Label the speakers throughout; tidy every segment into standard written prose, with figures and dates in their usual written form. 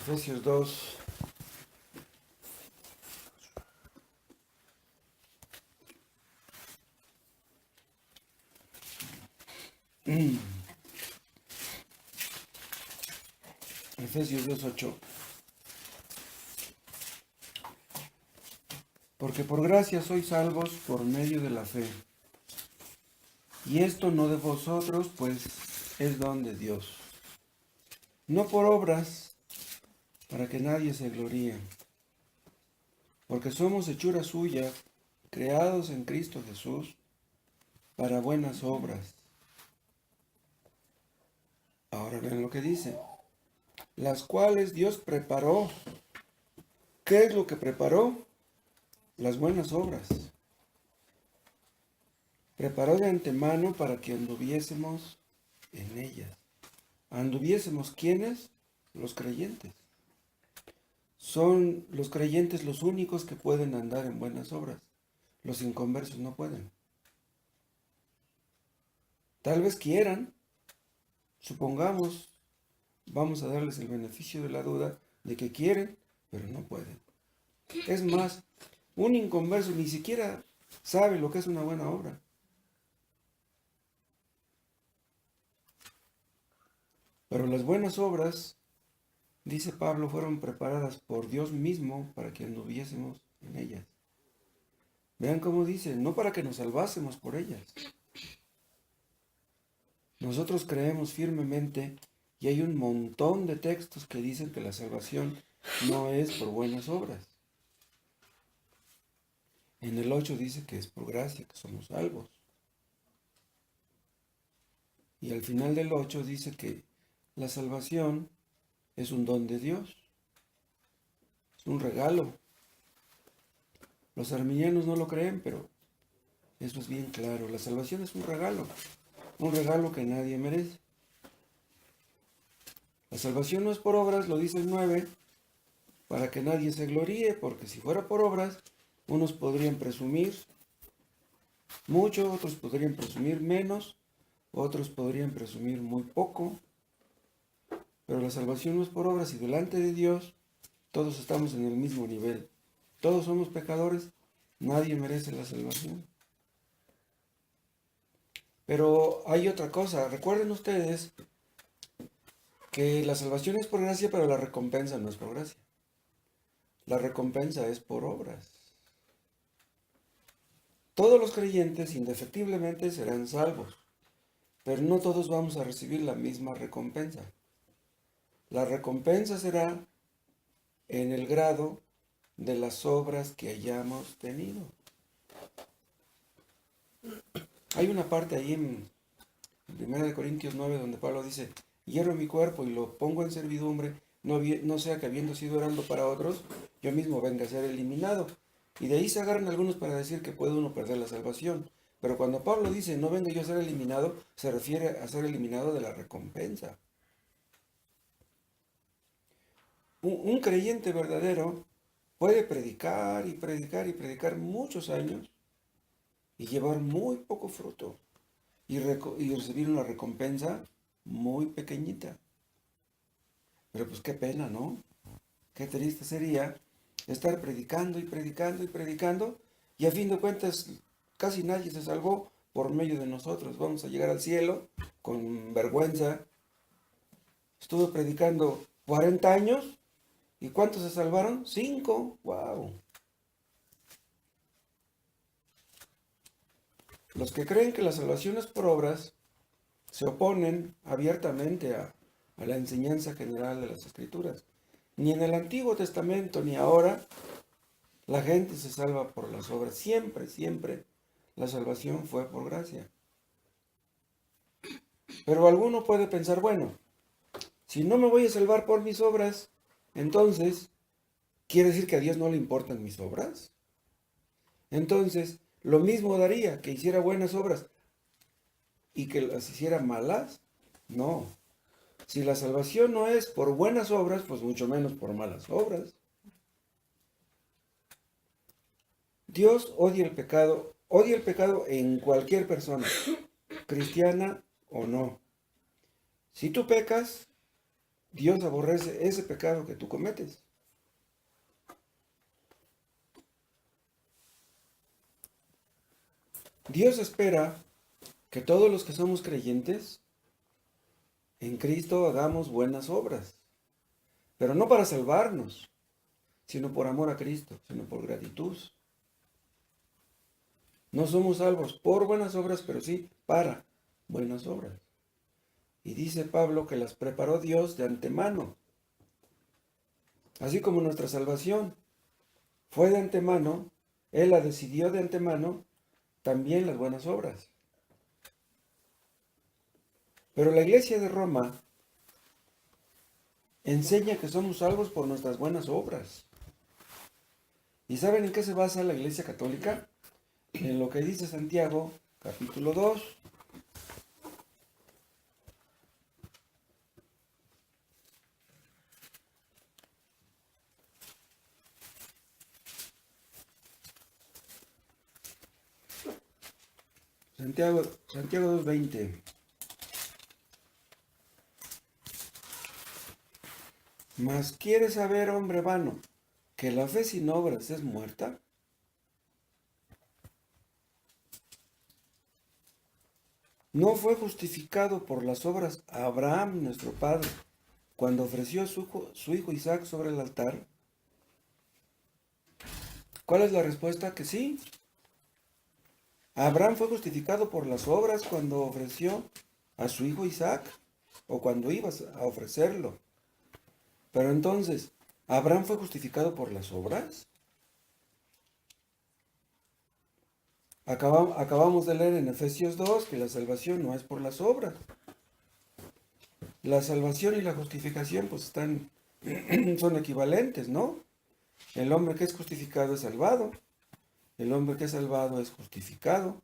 Speaker 1: Efesios 2. Efesios 2:8. Porque por gracia sois salvos por medio de la fe. Y esto no de vosotros, pues es don de Dios. No por obras, para que nadie se gloríe. Porque somos hechura suya, creados en Cristo Jesús, para buenas obras. Ahora ven lo que dice. Las cuales Dios preparó. ¿Qué es lo que preparó? Las buenas obras. Preparó de antemano para que anduviésemos en ellas. ¿Anduviésemos quiénes? Los creyentes. Son los creyentes los únicos que pueden andar en buenas obras. Los inconversos no pueden. Tal vez quieran, supongamos, vamos a darles el beneficio de la duda de que quieren, pero no pueden. Es más, un inconverso ni siquiera sabe lo que es una buena obra. Pero las buenas obras, dice Pablo, fueron preparadas por Dios mismo para que anduviésemos en ellas. Vean cómo dice, no para que nos salvásemos por ellas. Nosotros creemos firmemente, y hay un montón de textos que dicen que la salvación no es por buenas obras. En el 8 dice que es por gracia, que somos salvos. Y al final del 8 dice que la salvación es un don de Dios. Es un regalo. Los arminianos no lo creen, pero eso es bien claro. La salvación es un regalo que nadie merece. La salvación no es por obras, lo dice el 9, para que nadie se gloríe, porque si fuera por obras, unos podrían presumir mucho, otros podrían presumir menos, otros podrían presumir muy poco. Pero la salvación no es por obras y delante de Dios todos estamos en el mismo nivel. Todos somos pecadores, nadie merece la salvación. Pero hay otra cosa, recuerden ustedes que la salvación es por gracia, pero la recompensa no es por gracia. La recompensa es por obras. Todos los creyentes indefectiblemente serán salvos, pero no todos vamos a recibir la misma recompensa. La recompensa será en el grado de las obras que hayamos tenido. Hay una parte ahí en 1 Corintios 9 donde Pablo dice, hierro mi cuerpo y lo pongo en servidumbre, no sea que habiendo sido orando para otros, yo mismo venga a ser eliminado. Y de ahí se agarran algunos para decir que puede uno perder la salvación. Pero cuando Pablo dice, no venga yo a ser eliminado, se refiere a ser eliminado de la recompensa. Un creyente verdadero puede predicar y predicar y predicar muchos años y llevar muy poco fruto y recibir una recompensa muy pequeñita. Pero pues qué pena, ¿no? Qué triste sería estar predicando y predicando y predicando y a fin de cuentas casi nadie se salvó por medio de nosotros. Vamos a llegar al cielo con vergüenza. Estuve predicando 40 años. ¿Y cuántos se salvaron? 5. ¡Wow! Los que creen que la salvación es por obras se oponen abiertamente a la enseñanza general de las Escrituras. Ni en el Antiguo Testamento ni ahora la gente se salva por las obras. Siempre, siempre la salvación fue por gracia. Pero alguno puede pensar, bueno, si no me voy a salvar por mis obras, entonces, ¿quiere decir que a Dios no le importan mis obras? Entonces, lo mismo daría que hiciera buenas obras y que las hiciera malas. No. Si la salvación no es por buenas obras, pues mucho menos por malas obras. Dios odia el pecado en cualquier persona, cristiana o no. Si tú pecas, Dios aborrece ese pecado que tú cometes. Dios espera que todos los que somos creyentes en Cristo hagamos buenas obras, pero no para salvarnos, sino por amor a Cristo, sino por gratitud. No somos salvos por buenas obras, pero sí para buenas obras. Y dice Pablo que las preparó Dios de antemano. Así como nuestra salvación fue de antemano, Él la decidió de antemano, también las buenas obras. Pero la Iglesia de Roma enseña que somos salvos por nuestras buenas obras. ¿Y saben en qué se basa la Iglesia Católica? En lo que dice Santiago, capítulo 2. Santiago 2:20. Mas ¿quieres saber, hombre vano, que la fe sin obras es muerta? ¿No fue justificado por las obras Abraham, nuestro padre, cuando ofreció a su hijo Isaac sobre el altar? ¿Cuál es la respuesta? Que sí. Abraham fue justificado por las obras cuando ofreció a su hijo Isaac, o cuando ibas a ofrecerlo. Pero entonces, ¿Abraham fue justificado por las obras? Acabamos de leer en Efesios 2 que la salvación no es por las obras. La salvación y la justificación pues son equivalentes, ¿no? El hombre que es justificado es salvado. El hombre que es salvado es justificado.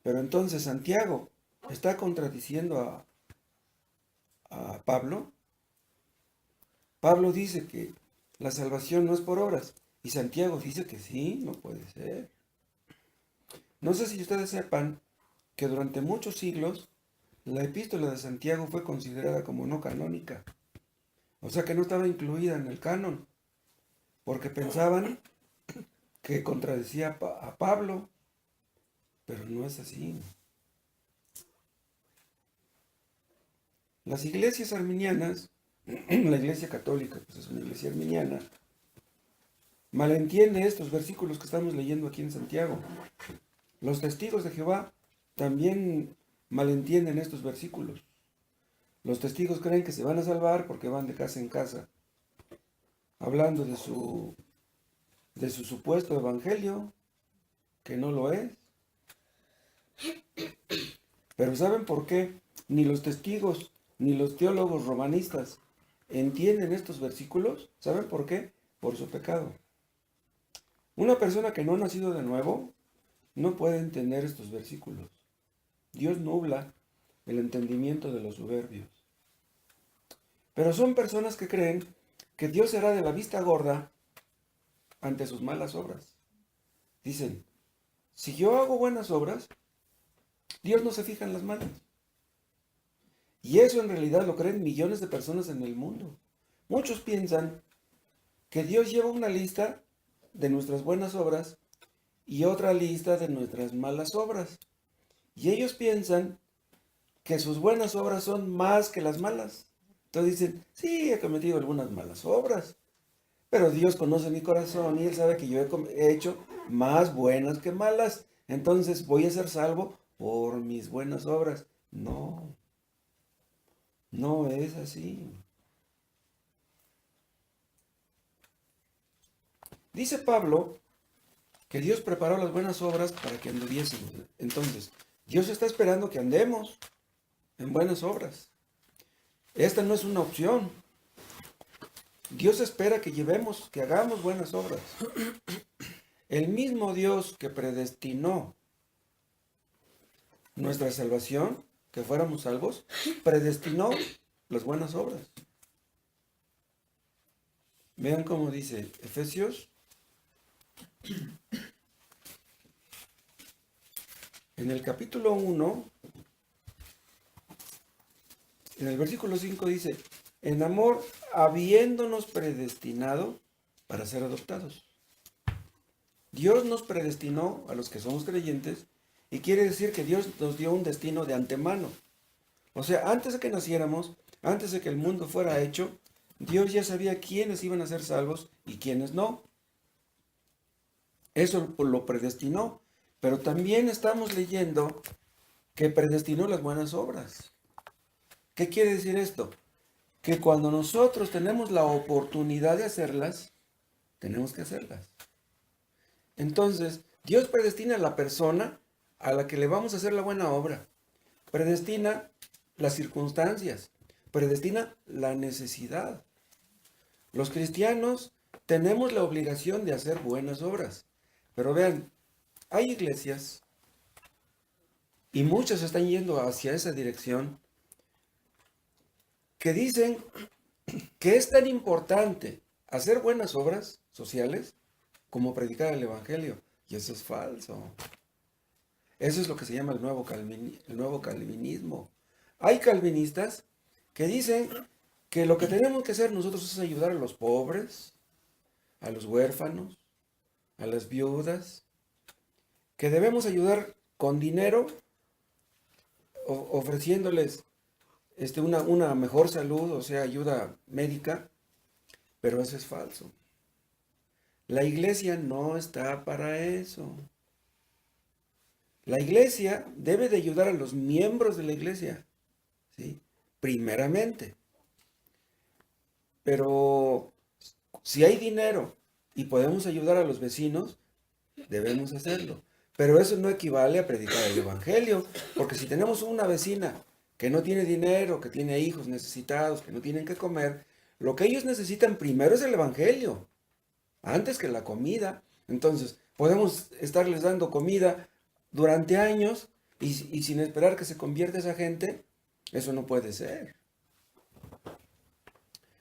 Speaker 1: Pero entonces Santiago está contradiciendo a Pablo. Pablo dice que la salvación no es por obras. Y Santiago dice que sí, no puede ser. No sé si ustedes sepan que durante muchos siglos la epístola de Santiago fue considerada como no canónica. O sea que no estaba incluida en el canon. Porque pensaban que contradecía a Pablo. Pero no es así. Las iglesias arminianas, la iglesia católica, pues es una iglesia arminiana, malentiende estos versículos que estamos leyendo aquí en Santiago. Los testigos de Jehová también malentienden estos versículos. Los testigos creen que se van a salvar porque van de casa en casa, hablando de su supuesto evangelio, que no lo es. Pero ¿saben por qué? Ni los testigos, ni los teólogos romanistas entienden estos versículos. ¿Saben por qué? Por su pecado. Una persona que no ha nacido de nuevo no puede entender estos versículos. Dios nubla el entendimiento de los soberbios. Pero son personas que creen que Dios será de la vista gorda ante sus malas obras. Dicen, si yo hago buenas obras, Dios no se fija en las malas. Y eso en realidad lo creen millones de personas en el mundo. Muchos piensan que Dios lleva una lista de nuestras buenas obras y otra lista de nuestras malas obras. Y ellos piensan que sus buenas obras son más que las malas. Entonces dicen, sí, he cometido algunas malas obras, pero Dios conoce mi corazón y Él sabe que yo he hecho más buenas que malas. Entonces voy a ser salvo por mis buenas obras. No, no es así. Dice Pablo que Dios preparó las buenas obras para que anduviésemos. Entonces, Dios está esperando que andemos en buenas obras. Esta no es una opción. Dios espera que que hagamos buenas obras. El mismo Dios que predestinó nuestra salvación, que fuéramos salvos, predestinó las buenas obras. Vean cómo dice Efesios, en el capítulo 1, en el versículo 5 dice, en amor, habiéndonos predestinado para ser adoptados. Dios nos predestinó a los que somos creyentes y quiere decir que Dios nos dio un destino de antemano. O sea, antes de que naciéramos, antes de que el mundo fuera hecho, Dios ya sabía quiénes iban a ser salvos y quiénes no. Eso lo predestinó. Pero también estamos leyendo que predestinó las buenas obras. ¿Qué quiere decir esto? Que cuando nosotros tenemos la oportunidad de hacerlas, tenemos que hacerlas. Entonces, Dios predestina a la persona a la que le vamos a hacer la buena obra. Predestina las circunstancias. Predestina la necesidad. Los cristianos tenemos la obligación de hacer buenas obras. Pero vean, hay iglesias, y muchas están yendo hacia esa dirección, que dicen que es tan importante hacer buenas obras sociales como predicar el evangelio. Y eso es falso. Eso es lo que se llama el nuevo calvinismo. Hay calvinistas que dicen que lo que tenemos que hacer nosotros es ayudar a los pobres, a los huérfanos, a las viudas, que debemos ayudar con dinero, ofreciéndoles una mejor salud, o sea, ayuda médica, pero eso es falso. La iglesia no está para eso. La iglesia debe de ayudar a los miembros de la iglesia, ¿sí? Primeramente. Pero si hay dinero y podemos ayudar a los vecinos, debemos hacerlo. Pero eso no equivale a predicar el evangelio, porque si tenemos una vecina que no tiene dinero, que tiene hijos necesitados, que no tienen que comer, lo que ellos necesitan primero es el evangelio, antes que la comida. Entonces, podemos estarles dando comida durante años y sin esperar que se convierta esa gente. Eso no puede ser.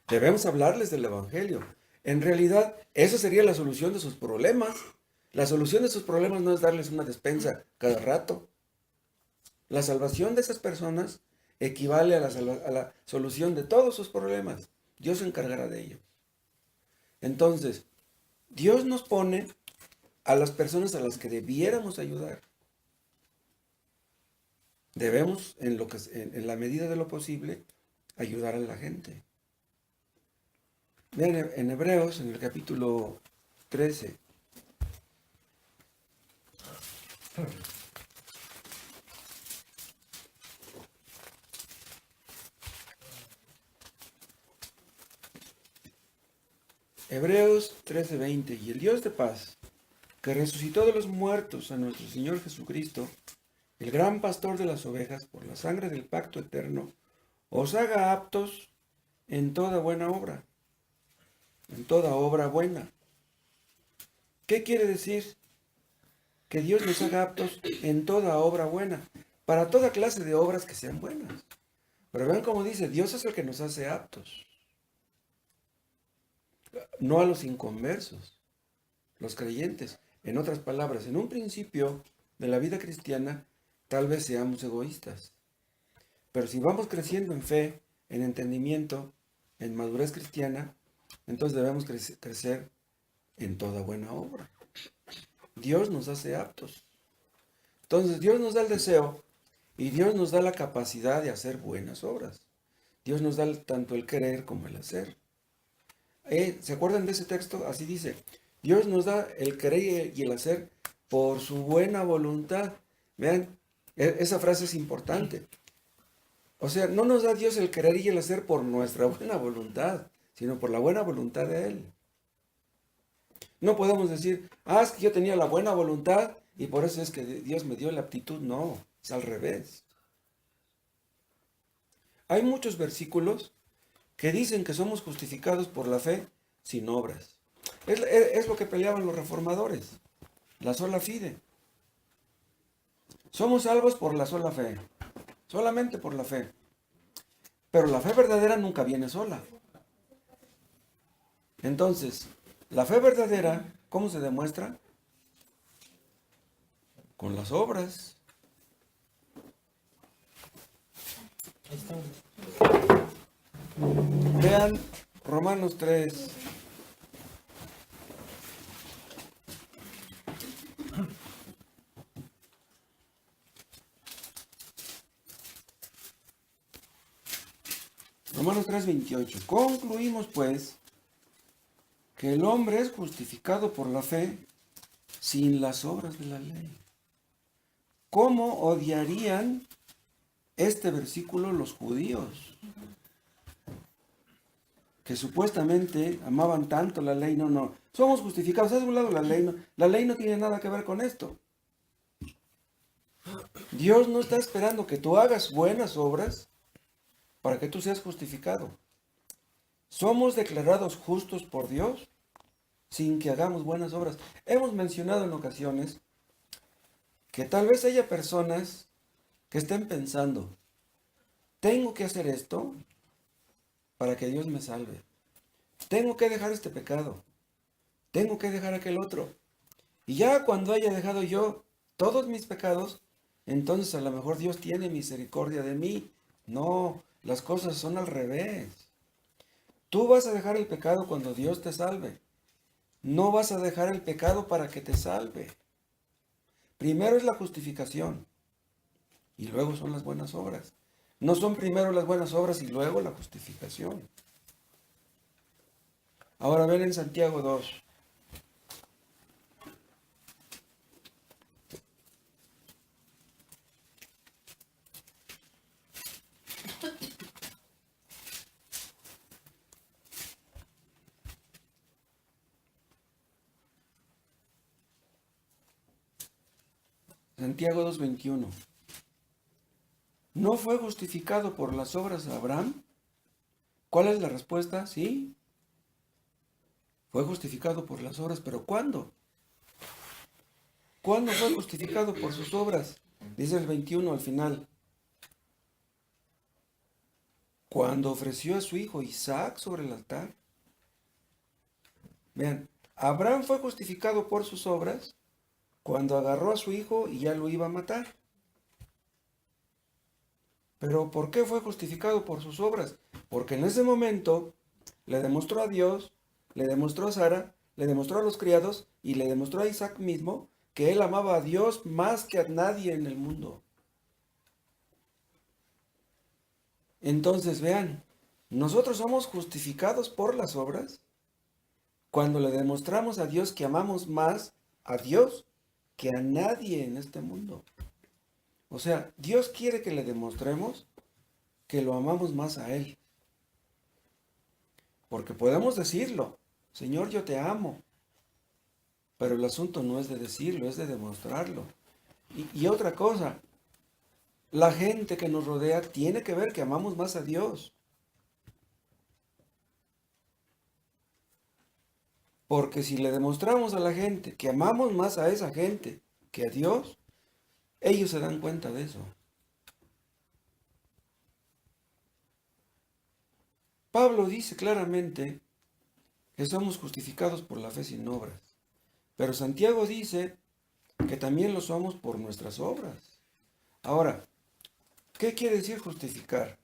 Speaker 1: Debemos hablarles del evangelio. En realidad, esa sería la solución de sus problemas. La solución de sus problemas no es darles una despensa cada rato. La salvación de esas personas equivale a la solución de todos sus problemas. Dios se encargará de ello. Entonces, Dios nos pone a las personas a las que debiéramos ayudar. Debemos, en la medida de lo posible, ayudar a la gente. Vean en Hebreos, en el capítulo 13. Hebreos 13:20. Y el Dios de paz, que resucitó de los muertos a nuestro Señor Jesucristo, el gran pastor de las ovejas, por la sangre del pacto eterno, os haga aptos en toda buena obra, en toda obra buena. ¿Qué quiere decir? Que Dios nos haga aptos en toda obra buena, para toda clase de obras que sean buenas. Pero vean cómo dice, Dios es el que nos hace aptos. No a los inconversos, los creyentes. En otras palabras, en un principio de la vida cristiana, tal vez seamos egoístas. Pero si vamos creciendo en fe, en entendimiento, en madurez cristiana, entonces debemos crecer en toda buena obra. Dios nos hace aptos. Entonces Dios nos da el deseo y Dios nos da la capacidad de hacer buenas obras. Dios nos da tanto el querer como el hacer. ¿Se acuerdan de ese texto? Así dice, Dios nos da el querer y el hacer por su buena voluntad. Vean, esa frase es importante. O sea, no nos da Dios el querer y el hacer por nuestra buena voluntad, sino por la buena voluntad de Él. No podemos decir, es que yo tenía la buena voluntad y por eso es que Dios me dio la aptitud. No, es al revés. Hay muchos versículos que dicen que somos justificados por la fe sin obras. Es lo que peleaban los reformadores, la sola fide. Somos salvos por la sola fe, solamente por la fe. Pero la fe verdadera nunca viene sola. Entonces, la fe verdadera, ¿cómo se demuestra? Con las obras. Vean Romanos 3. Romanos 3:28. Concluimos pues que el hombre es justificado por la fe sin las obras de la ley. ¿Cómo odiarían este versículo los judíos? Que supuestamente amaban tanto la ley. No. Somos justificados. Haz de un lado la ley. No. La ley no tiene nada que ver con esto. Dios no está esperando que tú hagas buenas obras para que tú seas justificado. Somos declarados justos por Dios sin que hagamos buenas obras. Hemos mencionado en ocasiones que tal vez haya personas que estén pensando, tengo que hacer esto para que Dios me salve. Tengo que dejar este pecado. Tengo que dejar aquel otro. Y ya cuando haya dejado yo todos mis pecados, entonces a lo mejor Dios tiene misericordia de mí. No, las cosas son al revés. Tú vas a dejar el pecado cuando Dios te salve. No vas a dejar el pecado para que te salve. Primero es la justificación y luego son las buenas obras. No son primero las buenas obras y luego la justificación. Ahora ven en Santiago 2. Santiago 2:21. ¿No fue justificado por las obras de Abraham? ¿Cuál es la respuesta? Sí. Fue justificado por las obras, pero ¿cuándo? ¿Cuándo fue justificado por sus obras? Dice el 21 al final. Cuando ofreció a su hijo Isaac sobre el altar. Vean, Abraham fue justificado por sus obras cuando agarró a su hijo y ya lo iba a matar. Pero ¿por qué fue justificado por sus obras? Porque en ese momento le demostró a Dios, le demostró a Sara, le demostró a los criados y le demostró a Isaac mismo que él amaba a Dios más que a nadie en el mundo. Entonces vean, nosotros somos justificados por las obras cuando le demostramos a Dios que amamos más a Dios que a nadie en este mundo. O sea, Dios quiere que le demostremos que lo amamos más a Él. Porque podemos decirlo, Señor, yo te amo. Pero el asunto no es de decirlo, es de demostrarlo. Y otra cosa, la gente que nos rodea tiene que ver que amamos más a Dios. Porque si le demostramos a la gente que amamos más a esa gente que a Dios, ellos se dan cuenta de eso. Pablo dice claramente que somos justificados por la fe sin obras. Pero Santiago dice que también lo somos por nuestras obras. Ahora, ¿qué quiere decir justificar?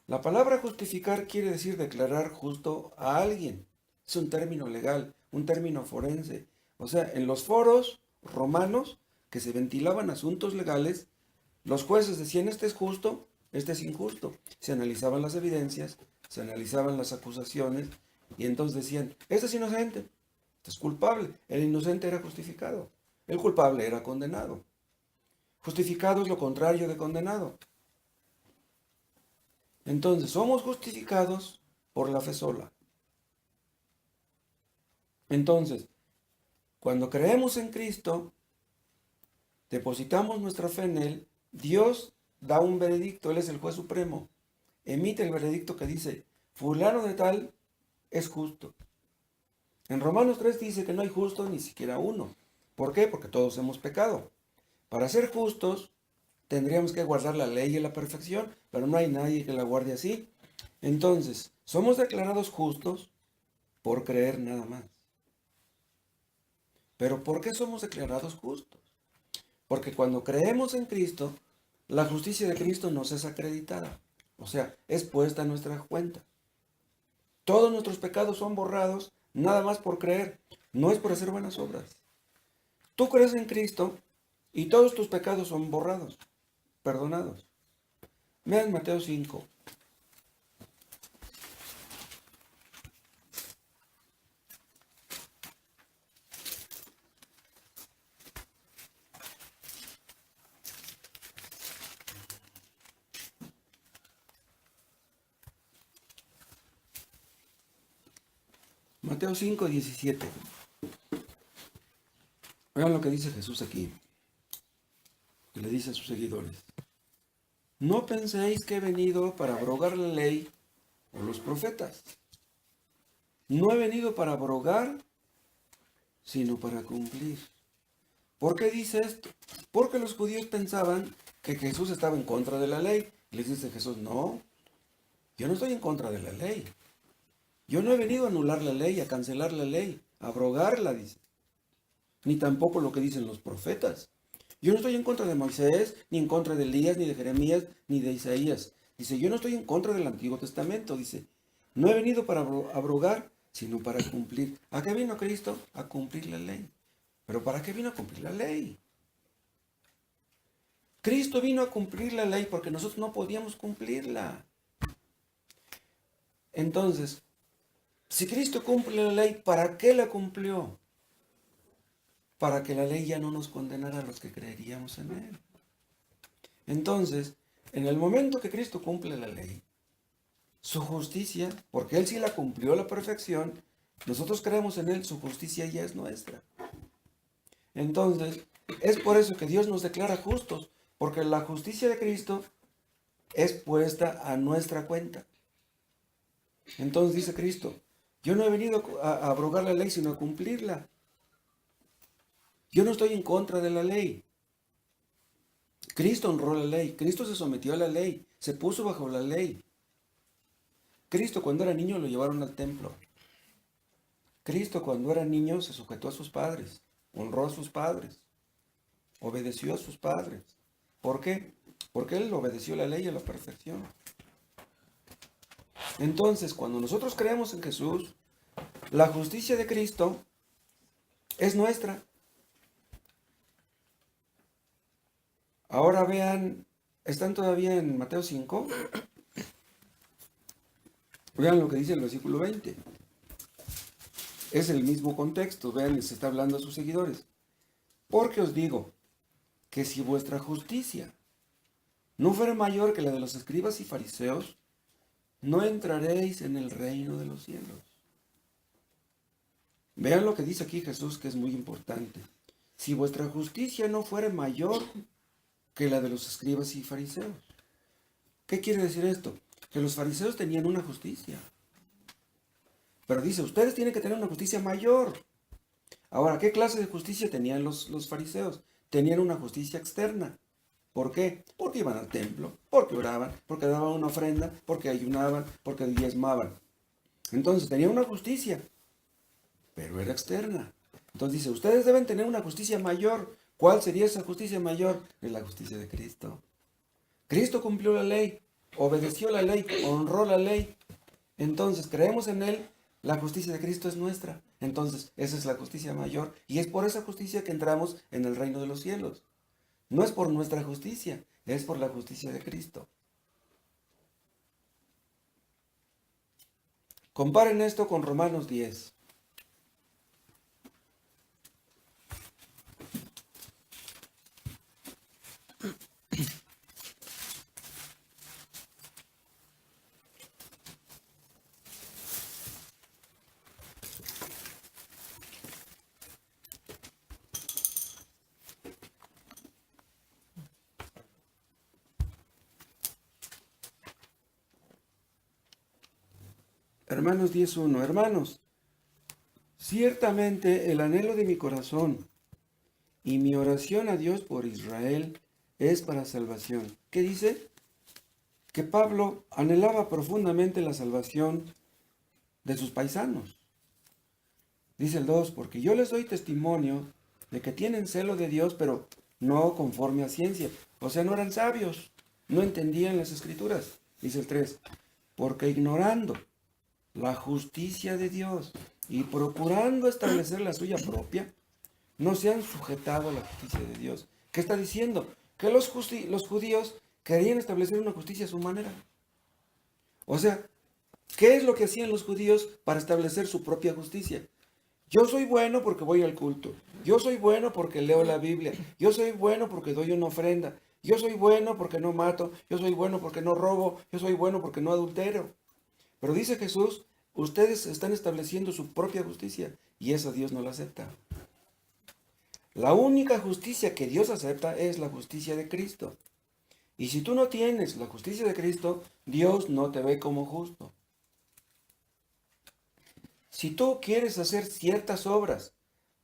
Speaker 1: La palabra justificar quiere decir declarar justo a alguien. Es un término legal, un término forense. O sea, en los foros romanos que se ventilaban asuntos legales, los jueces decían, este es justo, este es injusto. Se analizaban las evidencias, se analizaban las acusaciones y entonces decían, este es inocente, este es culpable. El inocente era justificado, el culpable era condenado. Justificado es lo contrario de condenado. Entonces, somos justificados por la fe sola. Entonces, cuando creemos en Cristo, depositamos nuestra fe en Él, Dios da un veredicto, Él es el juez supremo. Emite el veredicto que dice, fulano de tal es justo. En Romanos 3 dice que no hay justo ni siquiera uno. ¿Por qué? Porque todos hemos pecado. Para ser justos, tendríamos que guardar la ley y la perfección, pero no hay nadie que la guarde así. Entonces, somos declarados justos por creer nada más. ¿Pero por qué somos declarados justos? Porque cuando creemos en Cristo, la justicia de Cristo nos es acreditada. O sea, es puesta en nuestra cuenta. Todos nuestros pecados son borrados nada más por creer, no es por hacer buenas obras. Tú crees en Cristo y todos tus pecados son borrados, perdonados. Vean Mateo 5. Mateo 5, 17. Vean lo que dice Jesús aquí. Que le dice a sus seguidores. No penséis que he venido para abrogar la ley o los profetas. No he venido para abrogar, sino para cumplir. ¿Por qué dice esto? Porque los judíos pensaban que Jesús estaba en contra de la ley. Y les dice Jesús, no, yo no estoy en contra de la ley. Yo no he venido a anular la ley, a cancelar la ley, a abrogarla, dice. Ni tampoco lo que dicen los profetas. Yo no estoy en contra de Moisés, ni en contra de Elías, ni de Jeremías, ni de Isaías. Dice, yo no estoy en contra del Antiguo Testamento. Dice, no he venido para abrogar, sino para cumplir. ¿A qué vino Cristo? A cumplir la ley. ¿Pero para qué vino a cumplir la ley? Cristo vino a cumplir la ley porque nosotros no podíamos cumplirla. Entonces, si Cristo cumple la ley, ¿para qué la cumplió? Para que la ley ya no nos condenara a los que creeríamos en Él. Entonces, en el momento que Cristo cumple la ley, su justicia, porque Él sí la cumplió a la perfección, nosotros creemos en Él, su justicia ya es nuestra. Entonces, es por eso que Dios nos declara justos, porque la justicia de Cristo es puesta a nuestra cuenta. Entonces dice Cristo, yo no he venido a abrogar la ley, sino a cumplirla. Yo no estoy en contra de la ley. Cristo honró la ley, Cristo se sometió a la ley, se puso bajo la ley. Cristo cuando era niño lo llevaron al templo. Cristo cuando era niño se sujetó a sus padres, honró a sus padres, obedeció a sus padres. ¿Por qué? Porque Él obedeció la ley a la perfección. Entonces, cuando nosotros creemos en Jesús, la justicia de Cristo es nuestra. Ahora vean, ¿están todavía en Mateo 5? Vean lo que dice el versículo 20. Es el mismo contexto, vean, se está hablando a sus seguidores. Porque os digo que si vuestra justicia no fuera mayor que la de los escribas y fariseos, no entraréis en el reino de los cielos. Vean lo que dice aquí Jesús, que es muy importante. Si vuestra justicia no fuera mayor que la de los escribas y fariseos. ¿Qué quiere decir esto? Que los fariseos tenían una justicia. Pero dice, ustedes tienen que tener una justicia mayor. Ahora, ¿qué clase de justicia tenían los fariseos? Tenían una justicia externa. ¿Por qué? Porque iban al templo, porque oraban, porque daban una ofrenda, porque ayunaban, porque diezmaban. Entonces, tenían una justicia, pero era externa. Entonces dice, ustedes deben tener una justicia mayor. ¿Cuál sería esa justicia mayor? Es la justicia de Cristo. Cristo cumplió la ley, obedeció la ley, honró la ley. Entonces, creemos en Él, la justicia de Cristo es nuestra. Entonces, esa es la justicia mayor. Y es por esa justicia que entramos en el reino de los cielos. No es por nuestra justicia, es por la justicia de Cristo. Comparen esto con Romanos 10. Hermanos 10:1. Hermanos, ciertamente el anhelo de mi corazón y mi oración a Dios por Israel es para salvación. ¿Qué dice? Que Pablo anhelaba profundamente la salvación de sus paisanos. Dice el 2, porque yo les doy testimonio de que tienen celo de Dios, pero no conforme a ciencia. O sea, no eran sabios, no entendían las escrituras. Dice el 3, porque ignorando la justicia de Dios y procurando establecer la suya propia, no se han sujetado a la justicia de Dios. ¿Qué está diciendo? Que los judíos querían establecer una justicia a su manera. O sea, ¿qué es lo que hacían los judíos para establecer su propia justicia? Yo soy bueno porque voy al culto. Yo soy bueno porque leo la Biblia. Yo soy bueno porque doy una ofrenda. Yo soy bueno porque no mato. Yo soy bueno porque no robo. Yo soy bueno porque no adultero. Pero dice Jesús, ustedes están estableciendo su propia justicia y esa Dios no la acepta. La única justicia que Dios acepta es la justicia de Cristo. Y si tú no tienes la justicia de Cristo, Dios no te ve como justo. Si tú quieres hacer ciertas obras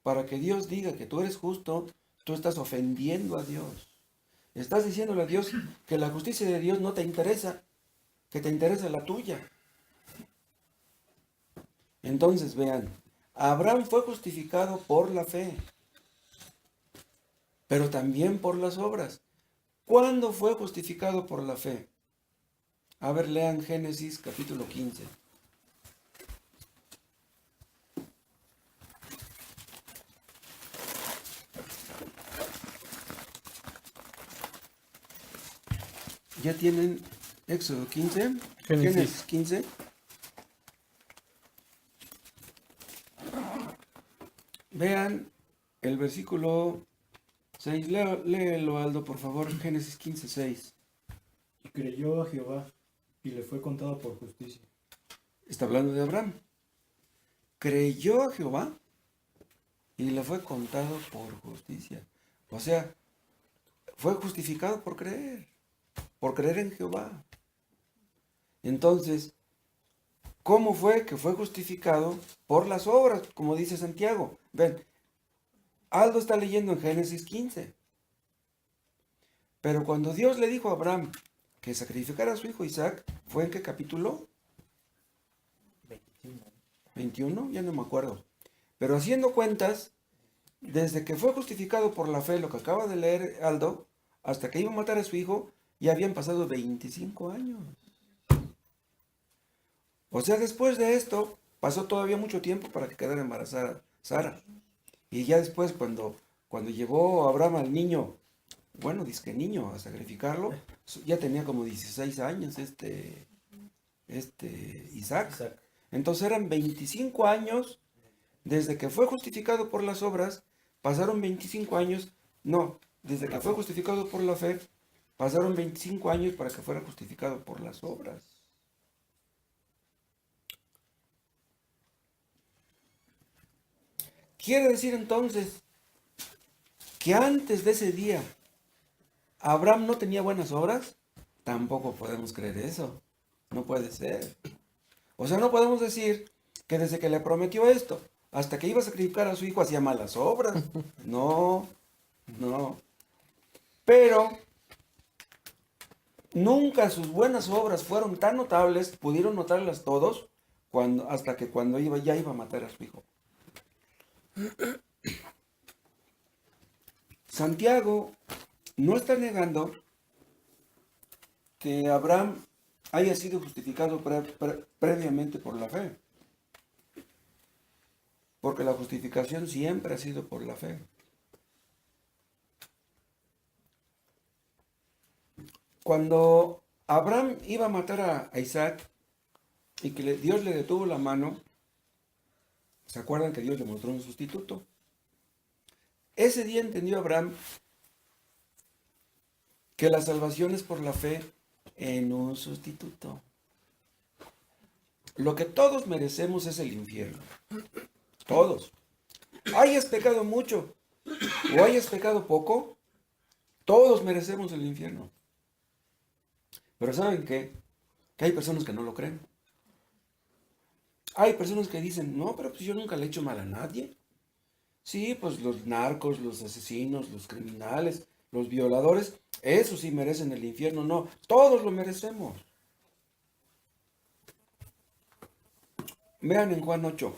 Speaker 1: para que Dios diga que tú eres justo, tú estás ofendiendo a Dios. Estás diciéndole a Dios que la justicia de Dios no te interesa, que te interesa la tuya. Entonces vean, Abraham fue justificado por la fe, pero también por las obras. ¿Cuándo fue justificado por la fe? A ver, lean Génesis capítulo 15. ¿Ya tienen Éxodo 15? Génesis 15. Vean el versículo 6. Léelo, Aldo, por favor. Génesis 15, 6.
Speaker 2: Y creyó a Jehová, y le fue contado por justicia.
Speaker 1: Está hablando de Abraham. Creyó a Jehová y le fue contado por justicia. O sea, fue justificado por creer en Jehová. Entonces, ¿cómo fue que fue justificado? Por las obras, como dice Santiago. Ven, Aldo está leyendo en Génesis 15. Pero cuando Dios le dijo a Abraham que sacrificara a su hijo Isaac, ¿fue en qué capítulo? 21, ya no me acuerdo. Pero haciendo cuentas, desde que fue justificado por la fe, lo que acaba de leer Aldo, hasta que iba a matar a su hijo, ya habían pasado 25 años. O sea, después de esto, pasó todavía mucho tiempo para que quedara embarazada Sara. Y ya después, cuando llevó Abraham al niño, bueno, dizque niño, a sacrificarlo, ya tenía como 16 años Isaac. Entonces eran 25 años, desde que fue justificado por las obras, pasaron 25 años, no, desde que fue justificado por la fe, pasaron 25 años para que fuera justificado por las obras. Quiere decir entonces que antes de ese día, ¿Abraham no tenía buenas obras? Tampoco podemos creer eso. No puede ser. O sea, no podemos decir que desde que le prometió esto, hasta que iba a sacrificar a su hijo, hacía malas obras. No. Pero nunca sus buenas obras fueron tan notables, pudieron notarlas todos, hasta que cuando ya iba a matar a su hijo. Santiago no está negando que Abraham haya sido justificado previamente por la fe. Porque la justificación siempre ha sido por la fe. Cuando Abraham iba a matar a Isaac y que Dios le detuvo la mano, ¿se acuerdan que Dios le mostró un sustituto? Ese día entendió Abraham que la salvación es por la fe en un sustituto. Lo que todos merecemos es el infierno. Todos. Hayas pecado mucho o hayas pecado poco, todos merecemos el infierno. Pero ¿saben qué? Que hay personas que no lo creen. Hay personas que dicen, no, pero pues yo nunca le he hecho mal a nadie. Sí, pues los narcos, los asesinos, los criminales, los violadores, esos sí merecen el infierno. No, todos lo merecemos. Vean en Juan 8.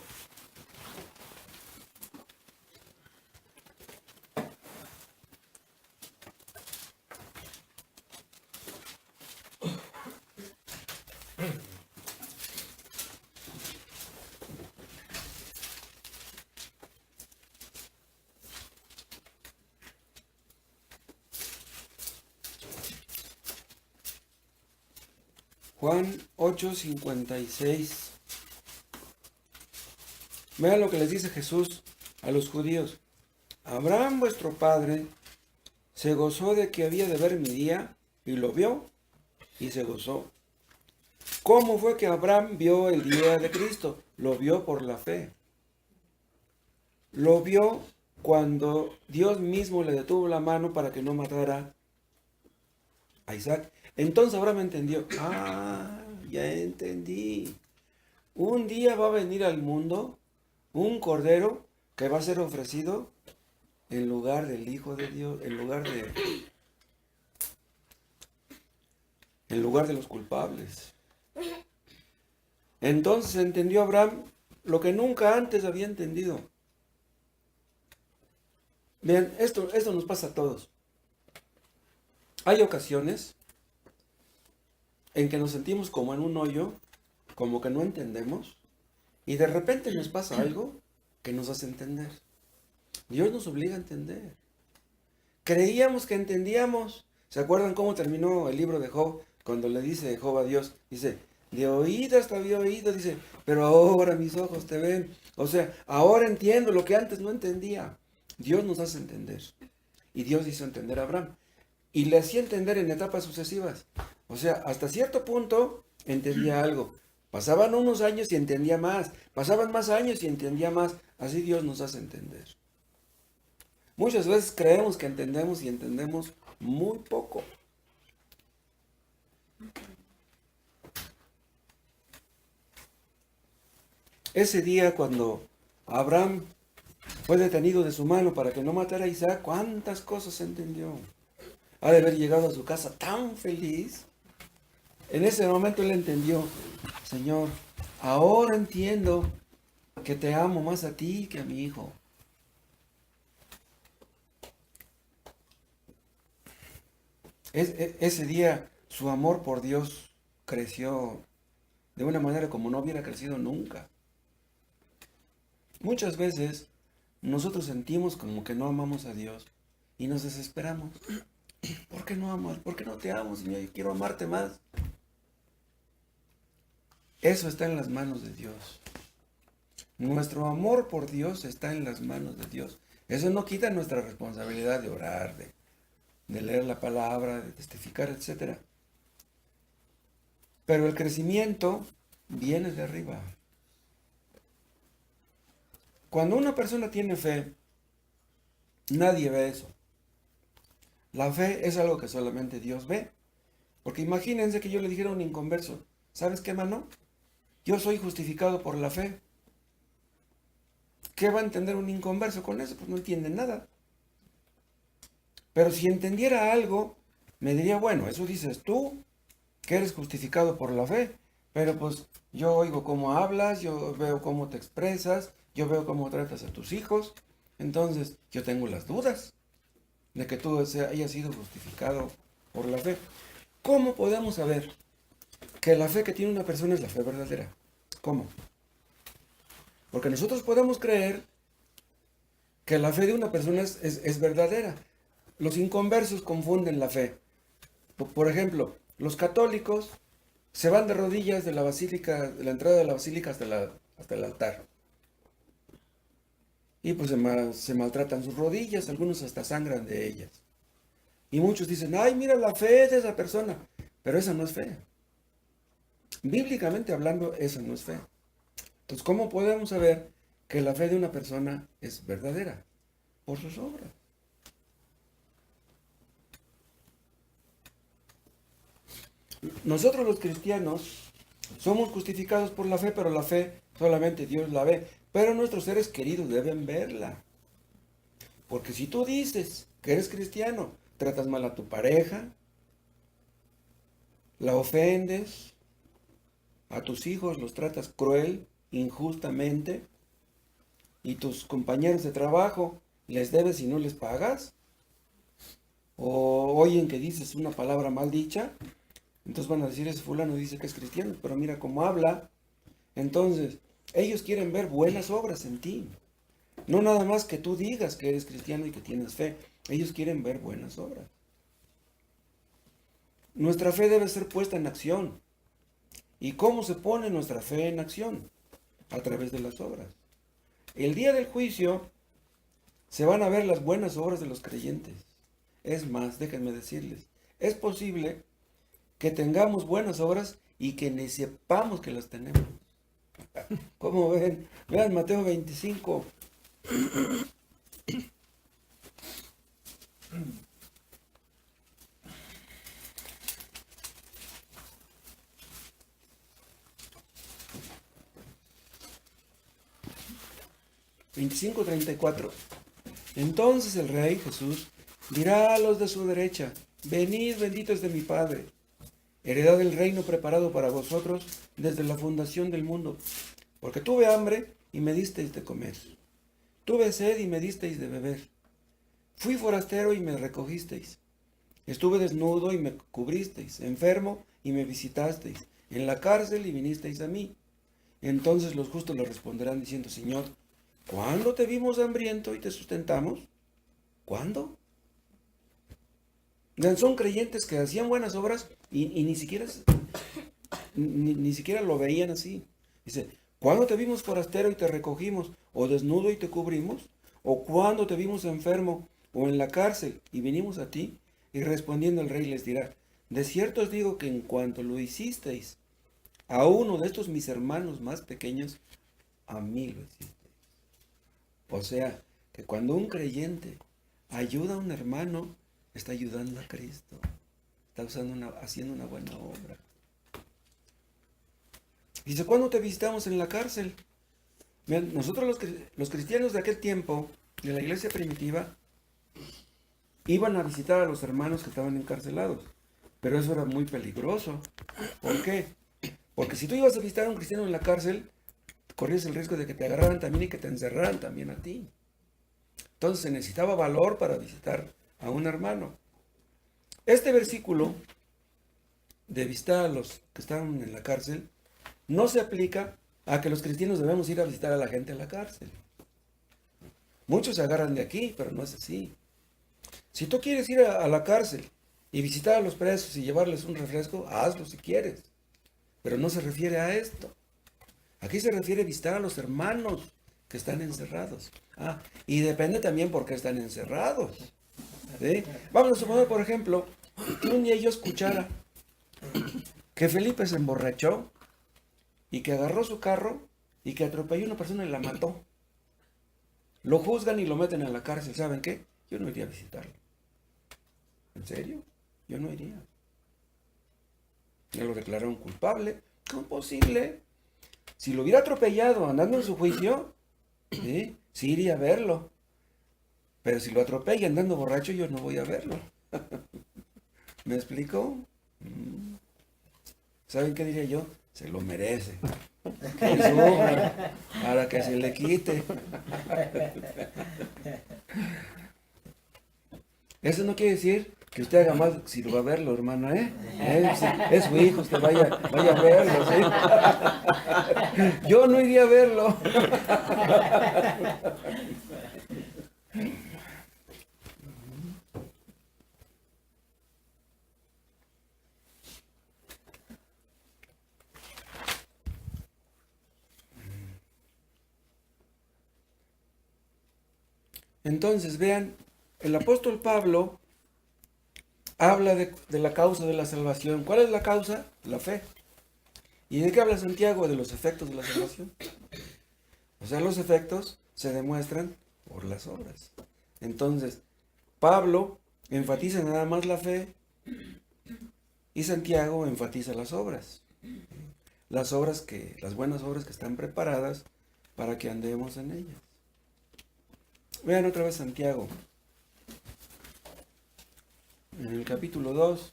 Speaker 1: Juan 8:56. Vean lo que les dice Jesús a los judíos. Abraham, vuestro padre, se gozó de que había de ver mi día, y lo vio, y se gozó. ¿Cómo fue que Abraham vio el día de Cristo? Lo vio por la fe. Lo vio cuando Dios mismo le detuvo la mano para que no matara a Isaac. Entonces Abraham entendió. Ya entendí. Un día va a venir al mundo un cordero que va a ser ofrecido en lugar del Hijo de Dios, en lugar de los culpables. Entonces entendió Abraham lo que nunca antes había entendido. Vean, esto nos pasa a todos. Hay ocasiones en que nos sentimos como en un hoyo, como que no entendemos, y de repente nos pasa algo que nos hace entender. Dios nos obliga a entender. Creíamos que entendíamos. ¿Se acuerdan cómo terminó el libro de Job? Cuando le dice Job a Dios, dice, de oídas te había oído, dice, pero ahora mis ojos te ven. O sea, ahora entiendo lo que antes no entendía. Dios nos hace entender. Y Dios hizo entender a Abraham. Y le hacía entender en etapas sucesivas. O sea, hasta cierto punto entendía algo. Pasaban unos años y entendía más. Pasaban más años y entendía más. Así Dios nos hace entender. Muchas veces creemos que entendemos y entendemos muy poco. Ese día cuando Abraham fue detenido de su mano para que no matara a Isaac, ¿cuántas cosas entendió? Ha de haber llegado a su casa tan feliz. En ese momento él entendió, Señor, ahora entiendo que te amo más a ti que a mi hijo. Ese día su amor por Dios creció de una manera como no hubiera crecido nunca. Muchas veces nosotros sentimos como que no amamos a Dios y nos desesperamos. ¿Por qué no amas? ¿Por qué no te amo, Señor? Yo quiero amarte más. Eso está en las manos de Dios. Nuestro amor por Dios está en las manos de Dios. Eso no quita nuestra responsabilidad de orar, de leer la palabra, de testificar, etc. Pero el crecimiento viene de arriba. Cuando una persona tiene fe, nadie ve eso. La fe es algo que solamente Dios ve. Porque imagínense que yo le dijera a un inconverso, ¿sabes qué, mano? Yo soy justificado por la fe. ¿Qué va a entender un inconverso con eso? Pues no entiende nada. Pero si entendiera algo, me diría, bueno, eso dices tú, que eres justificado por la fe. Pero pues yo oigo cómo hablas, yo veo cómo te expresas, yo veo cómo tratas a tus hijos. Entonces yo tengo las dudas de que tú hayas sido justificado por la fe. ¿Cómo podemos saber que la fe que tiene una persona es la fe verdadera? ¿Cómo? Porque nosotros podemos creer que la fe de una persona es verdadera. Los inconversos confunden la fe. Por ejemplo, los católicos se van de rodillas de la basílica, de la entrada de la basílica hasta el altar. Y pues se maltratan sus rodillas, algunos hasta sangran de ellas. Y muchos dicen, ay, mira la fe de esa persona. Pero esa no es fe. Bíblicamente hablando, esa no es fe. Entonces, ¿cómo podemos saber que la fe de una persona es verdadera? Por sus obras. Nosotros los cristianos somos justificados por la fe, pero la fe solamente Dios la ve. Pero nuestros seres queridos deben verla. Porque si tú dices que eres cristiano, tratas mal a tu pareja, la ofendes, a tus hijos los tratas cruel, injustamente, y tus compañeros de trabajo les debes y no les pagas, o oyen que dices una palabra mal dicha, entonces van a decir, ese fulano dice que es cristiano, pero mira cómo habla. Entonces, ellos quieren ver buenas obras en ti. No nada más que tú digas que eres cristiano y que tienes fe. Ellos quieren ver buenas obras. Nuestra fe debe ser puesta en acción. ¿Y cómo se pone nuestra fe en acción? A través de las obras. El día del juicio se van a ver las buenas obras de los creyentes. Es más, déjenme decirles, es posible que tengamos buenas obras y que ni sepamos que las tenemos. ¿Cómo ven? Vean Mateo 25. (25:34). Entonces el Rey Jesús dirá a los de su derecha: venid, benditos de mi Padre, heredad del reino preparado para vosotros desde la fundación del mundo. Porque tuve hambre y me disteis de comer. Tuve sed y me disteis de beber. Fui forastero y me recogisteis. Estuve desnudo y me cubristeis. Enfermo y me visitasteis. En la cárcel y vinisteis a mí. Entonces los justos le responderán diciendo: Señor, ¿cuándo te vimos hambriento y te sustentamos? ¿Cuándo? Son creyentes que hacían buenas obras y ni siquiera lo veían así. Dice: ¿cuándo te vimos forastero y te recogimos? ¿O desnudo y te cubrimos? ¿O cuándo te vimos enfermo o en la cárcel y vinimos a ti? Y respondiendo el rey les dirá: de cierto os digo que en cuanto lo hicisteis a uno de estos mis hermanos más pequeños, a mí lo hicisteis. O sea, que cuando un creyente ayuda a un hermano, está ayudando a Cristo. Está haciendo una buena obra. Dice: ¿cuándo te visitamos en la cárcel? Bien, nosotros los cristianos de aquel tiempo, de la iglesia primitiva, iban a visitar a los hermanos que estaban encarcelados. Pero eso era muy peligroso. ¿Por qué? Porque si tú ibas a visitar a un cristiano en la cárcel, corrías el riesgo de que te agarraran también y que te encerraran también a ti. Entonces se necesitaba valor para visitar a un hermano. Este versículo de visitar a los que estaban en la cárcel no se aplica a que los cristianos debemos ir a visitar a la gente en la cárcel. Muchos se agarran de aquí, pero no es así. Si tú quieres ir a la cárcel y visitar a los presos y llevarles un refresco, hazlo si quieres. Pero no se refiere a esto. Aquí se refiere a visitar a los hermanos que están encerrados. Y depende también por qué están encerrados. ¿Sí? Vamos a suponer, por ejemplo, que un día yo escuchara que Felipe se emborrachó y que agarró su carro y que atropelló a una persona y la mató. Lo juzgan y lo meten a la cárcel. ¿Saben qué? Yo no iría a visitarlo. ¿En serio? Yo no iría. Ya lo declararon culpable. ¿Cómo es posible? Si lo hubiera atropellado andando en su juicio, ¿sí? Sí iría a verlo. Pero si lo atropella andando borracho, yo no voy a verlo. ¿Me explico? ¿Saben qué diría yo? Se lo merece. Que sufra para que se le quite. Eso no quiere decir que usted haga mal si lo va a verlo, hermano, ¿eh? Es su hijo, usted vaya a verlo, ¿sí? Yo no iría a verlo. Entonces, vean, el apóstol Pablo habla de la causa de la salvación. ¿Cuál es la causa? La fe. ¿Y de qué habla Santiago? De los efectos de la salvación. O sea, los efectos se demuestran por las obras. Entonces, Pablo enfatiza nada más la fe y Santiago enfatiza las obras. Las buenas obras que están preparadas para que andemos en ellas. Vean otra vez Santiago. En el capítulo 2.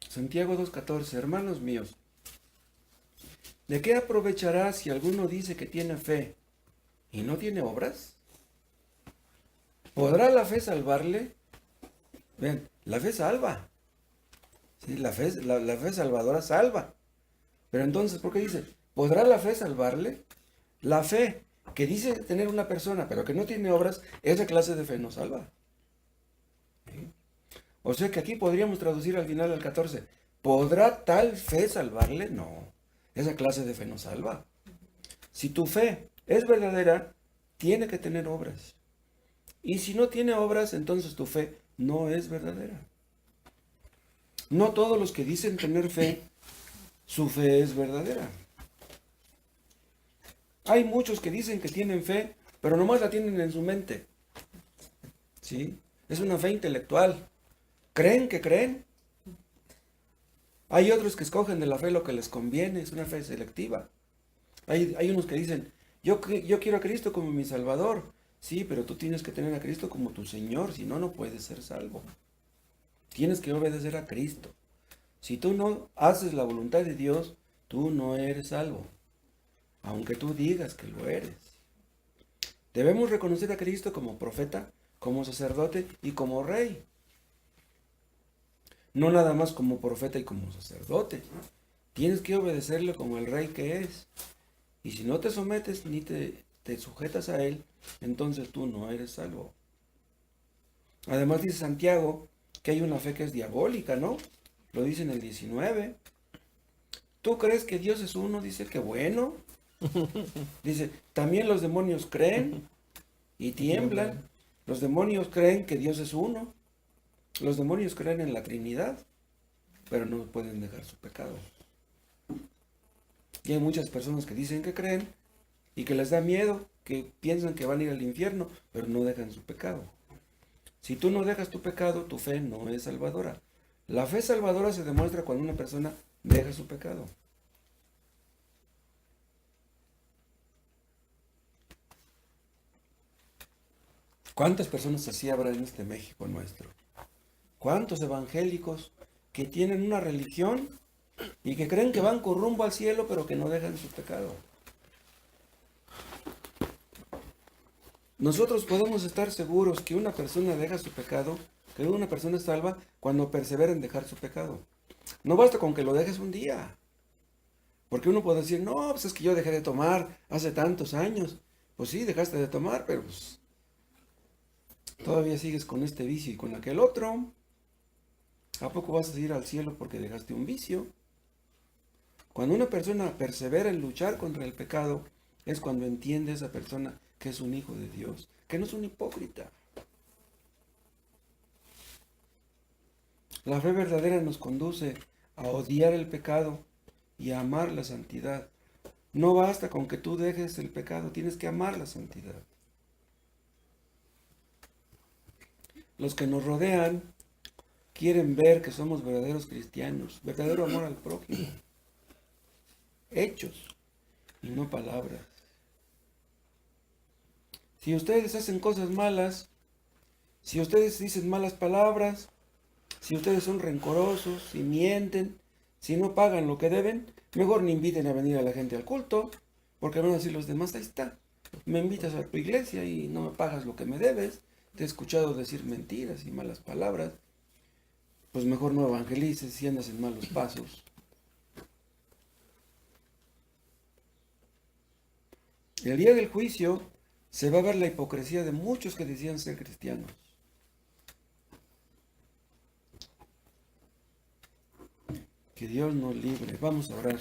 Speaker 1: Santiago 2:14. Hermanos míos, ¿de qué aprovechará si alguno dice que tiene fe y no tiene obras? ¿Podrá la fe salvarle? Ven, la fe salva. Sí, la fe salvadora salva. Pero entonces, ¿por qué dice? ¿Podrá la fe salvarle? La fe que dice tener una persona, pero que no tiene obras, esa clase de fe no salva. ¿Sí? O sea que aquí podríamos traducir al final al 14, ¿podrá tal fe salvarle? No, esa clase de fe no salva. Si tu fe es verdadera, tiene que tener obras. Y si no tiene obras, entonces tu fe no es verdadera. No todos los que dicen tener fe, su fe es verdadera. Hay muchos que dicen que tienen fe, pero nomás la tienen en su mente. ¿Sí? Es una fe intelectual. ¿Creen que creen? Hay otros que escogen de la fe lo que les conviene, es una fe selectiva. Hay unos que dicen, yo quiero a Cristo como mi Salvador. Sí, pero tú tienes que tener a Cristo como tu Señor, si no, no puedes ser salvo. Tienes que obedecer a Cristo. Si tú no haces la voluntad de Dios, tú no eres salvo, aunque tú digas que lo eres. Debemos reconocer a Cristo como profeta, como sacerdote y como rey. No nada más como profeta y como sacerdote. Tienes que obedecerle como el rey que es. Y si no te sometes ni te sujetas a él, entonces tú no eres salvo. Además dice Santiago que hay una fe que es diabólica, ¿no? Lo dice en el 19. ¿Tú crees que Dios es uno? Dice que bueno. Dice, también los demonios creen y tiemblan. Los demonios creen que Dios es uno. Los demonios creen en la Trinidad, pero no pueden dejar su pecado. Y hay muchas personas que dicen que creen y que les da miedo, que piensan que van a ir al infierno, pero no dejan su pecado. Si tú no dejas tu pecado, tu fe no es salvadora. La fe salvadora se demuestra cuando una persona deja su pecado. ¿Cuántas personas así habrá en este México nuestro? ¿Cuántos evangélicos que tienen una religión y que creen que van con rumbo al cielo, pero que no dejan su pecado? Nosotros podemos estar seguros que una persona deja su pecado, que una persona es salva cuando persevera en dejar su pecado. No basta con que lo dejes un día. Porque uno puede decir, no, pues es que yo dejé de tomar hace tantos años. Pues sí, dejaste de tomar, pero pues todavía sigues con este vicio y con aquel otro. ¿A poco vas a ir al cielo porque dejaste un vicio? Cuando una persona persevera en luchar contra el pecado, es cuando entiende esa persona que es un hijo de Dios, que no es un hipócrita. La fe verdadera nos conduce a odiar el pecado y a amar la santidad. No basta con que tú dejes el pecado, tienes que amar la santidad. Los que nos rodean quieren ver que somos verdaderos cristianos, verdadero amor al prójimo. Hechos y no palabras. Si ustedes hacen cosas malas, si ustedes dicen malas palabras, si ustedes son rencorosos, si mienten, si no pagan lo que deben, mejor ni inviten a venir a la gente al culto, porque van a decir los demás, ahí está, me invitas a tu iglesia y no me pagas lo que me debes, te he escuchado decir mentiras y malas palabras, pues mejor no evangelices si andas en malos pasos. El día del juicio se va a ver la hipocresía de muchos que decían ser cristianos. Que Dios nos libre. Vamos a orar.